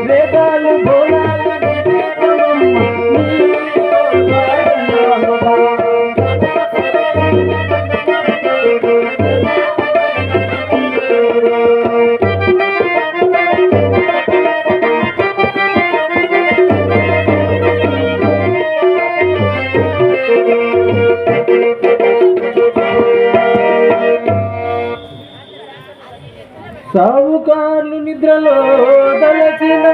వేదాలు భోగాలు సావుకారులు నిద్రలో దలచిన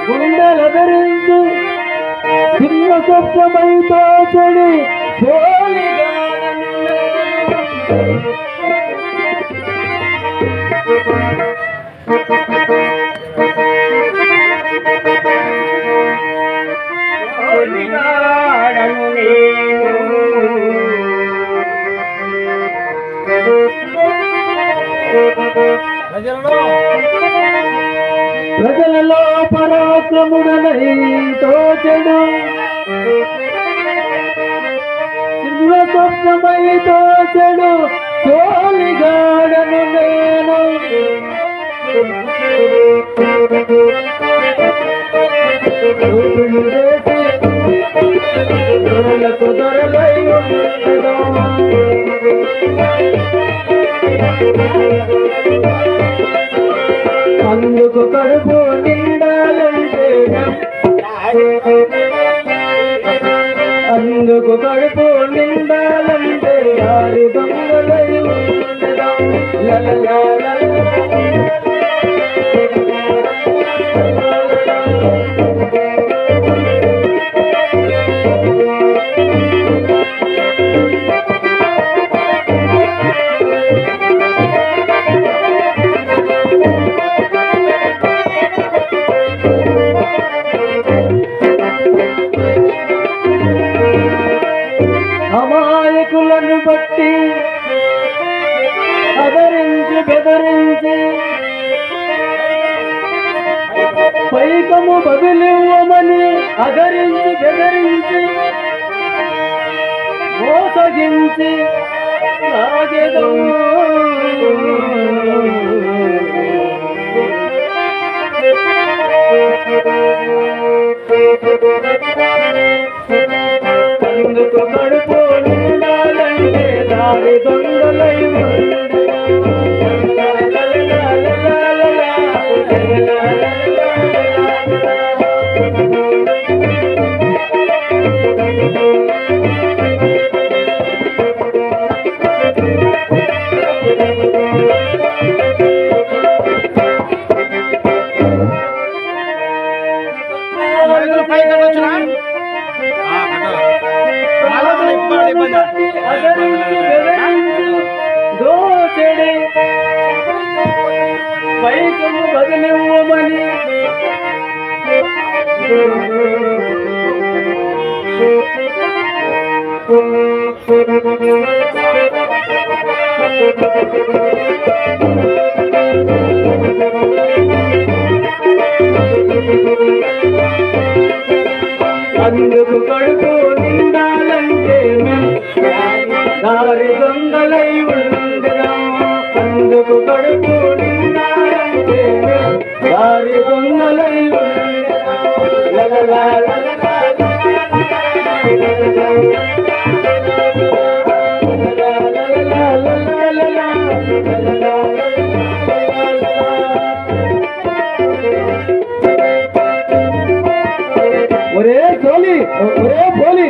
గుండెల ధరించి చిన్న స్వప్నమైతో చెడు ప్రజలలో పరాక్రముడనై తోచెడు స్వప్నమై తోచెడు సోలిగాడను నేను దొరలై అందుకు కడుపు నిండాలంటే ఆరి దొంగలై అమాయకులను బట్టి అదరించి బెదరించి పైకము బదులివ్వమని అదరించి బెదరించి మోసగించి రాగెదము అందుకు కడుపు నిండాలంటే దారి దొంగలై దోచెడి పైకము బదులివ్వమని అందుకు కడుపు నిండాలంటే దారి దొంగలై ఉండడం అందుకు కడుపు నిండాలంటే దారి దొంగలై ఒరే పోలి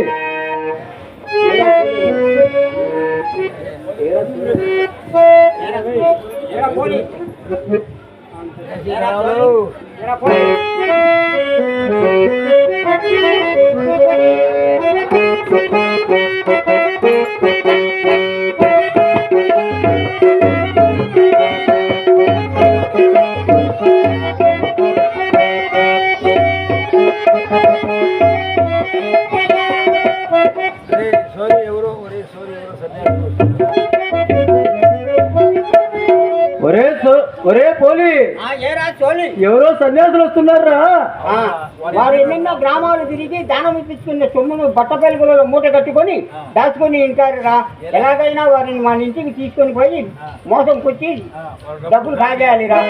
ఒరే పోలి, ఏరా చోలి, ఎవరో సన్యాసులు వస్తున్నారా? వారు ఎన్నెన్నో గ్రామాలు తిరిగి దానం ఇప్పించుకున్న సొమ్మును బట్ట పెలుగులలో మూట కట్టుకొని దాచుకొని ఇంటారురా. ఎలాగైనా వారిని మన ఇంటికి తీసుకొని పోయి మోసం కొచ్చి డబ్బులు కాజేయాలిరా.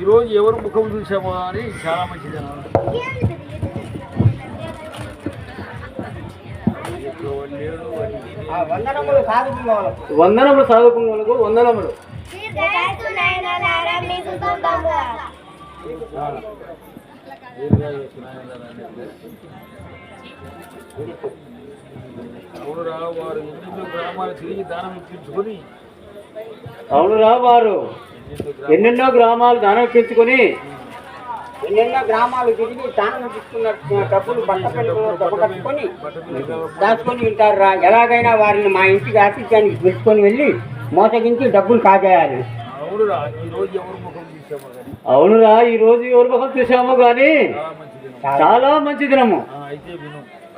ఈరోజు ఎవరు ముఖం చూసామో అని చాలా మంచిది లేడు వందనములు సాగుతున్నవాళ్ళకు వందనములు సాగుకున్నలకు వందనములు. అవునురా వారు ఎన్నెన్నో గ్రామాలు తిరిగి దానం ఇప్పించుకొని అవునురా వారు ఎన్నెన్నో గ్రామాలు దానం ఇప్పించుకొని ఎన్నెన్నో గ్రామాలు తిరిగి దానం తీసుకున్న డబ్బులు బట్ట పెళ్ళిలో డబ్బు కట్టుకొని దాచుకొని ఉంటారు రా. ఎలాగైనా వారిని మా ఇంటికి ఆతిథ్యానికి పిలుచుకొని వెళ్ళి మోసగించి డబ్బులు కాజేయాలి. అవునురా ఈ రోజు ఎవరు ముఖం చూసామో కానీ అవునురా ఈ రోజు ఎవరి ముఖం చూసామో గాని చాలా మంచి దినం. చాలా మంచి దినము. అయితే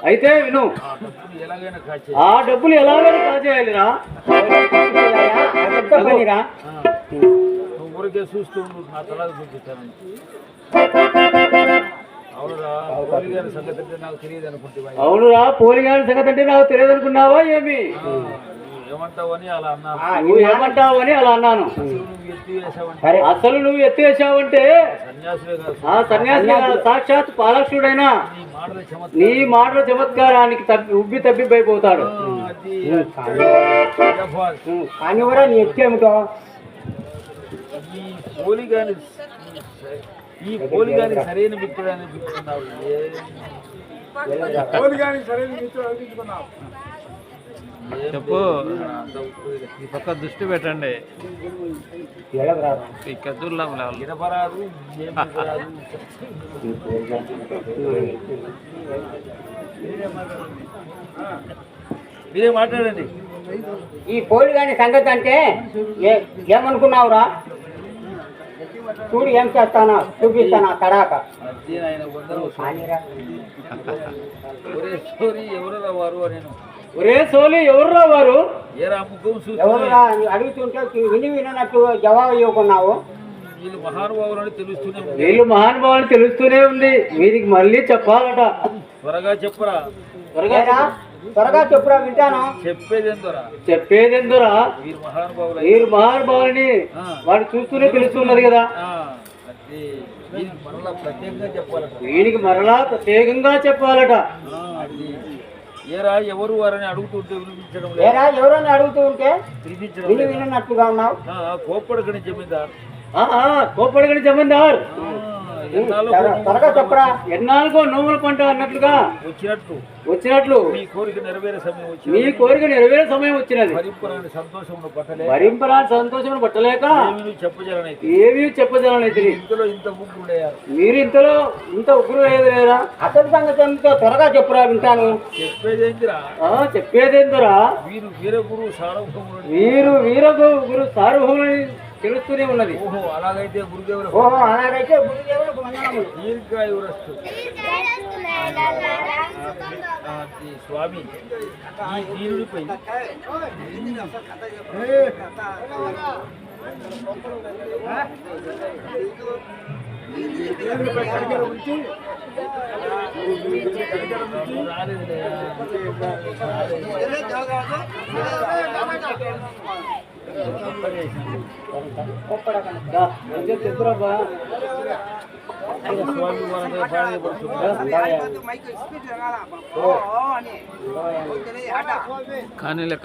అయితే విను విను, ఆ డబ్బులు ఎలాగైనా కాచే ఆ డబ్బులు ఎలాగైనా కాజేయాలిరా. పెద్ద పనిరా. నువ్వు ఊరికే చూస్తూ ఉండు, నా తలాగా చూపిస్తాను. అవునురా పోలి గారి సంగతి అంటే నాకు తెలియదు అనుకుంటున్నా. అవునురా పోలిగాని సంగతి అంటే నాకు తెలియదు అనుకున్నావా ఏమి? ఏమంటావని అలా అన్నాను. నువ్వు ఏమంటావు అని అలా అన్నాను. నువ్వు ఎత్తి వేసావంటే అసలు నువ్వు ఎత్తి వేసావంటే సన్యాసులే కాదు, ఆ సన్యాసి సాక్షాత్ పాలక్షుడైనా నీ మాటల నీ మాటల చమత్కారానికి ఉబ్బి తబ్బిబ్బైపోతాడు. కానీ కూడా నీ ఎత్తేమిటో ఈ పోలి గాని సరైన మిత్రుడు అనిపించుకున్నావు. చెప్పు, ఈ పక్క దృష్టి పెట్టండి. ఈ కదుర్లాం లేవాలి. వినపరాదు ఏం రాదు. మీరే మాట్లాడండి. ఈ పోలి గాని సంగతి అంటే ఏమనుకున్నావురా? చూడు ఏం చేస్తానా చూపిస్తానా తడాక. అదే ఆయన వందరం కానీరా. ఒరే సోరీ ఎవరురా వారు నేను ఒరే సోలి ఎవర్రా వారు? ఏరా ముఖం చూసి ఎవరురా అడుగుతుంటే వినట్టు జవాబు ఇవ్వకున్నావు. వీళ్ళు మహానుభావులు అని తెలుస్తూనే ఉంది. వీళ్ళు మహానుభావులు తెలుస్తూనే ఉంది. వీరికి మళ్ళీ చెప్పాలట. త్వరగా చెప్పరా. త్వరగా చెప్పురా వింటాను. చెప్పేదెందురా? వీరు మహానుభావులు. వీరు మహానుభావులని వాడు చూస్తూనే తెలుస్తున్నది కదా. మరలా ప్రత్యేకంగా చెప్పాలట. వీనికి మరలా ప్రత్యేకంగా చెప్పాలట. ఏరా ఎవరు వారని అడుగుతుంటే వినిపించడం ఏరా ఎవరని అడుగుతూ ఉంటే వినిపించడం వినట్టుగా ఉన్నావు. కోప్పడకని జమీందార్. కోప్పడగని జమీందార్ త్వరగా చెప్పరా. ఎన్నాళ్ళకో నోముల పంట అన్నట్లుగా వచ్చినట్లు మీ కోరిక నెరవేరే సమయం వచ్చింది. మీ కోరిక నెరవేరే సమయం వచ్చినది. భరింపరాని సంతోషమును పట్టలేక భరింపరాని సంతోషమును పట్టలేక ఏమీ చెప్పజలనైతే ఇంతలో ఇంత ఉగ్రుడయ్యారు. మీరు ఇంత ఉగ్రు లేదా? అసలు సంగతి ఎంతో త్వరగా చెప్పురా వింటాను. చెప్పేదేందురా? వీరు వీరగురు సార్వభౌములు. వీరు వీరగురు సార్వభౌములని తెలుస్తూనే ఉన్నది. ఓహో అలాగైతే గురుదేవులు దీర్ఘాయురస్తు. స్వామి ఈ దీనుడిపై కానీలే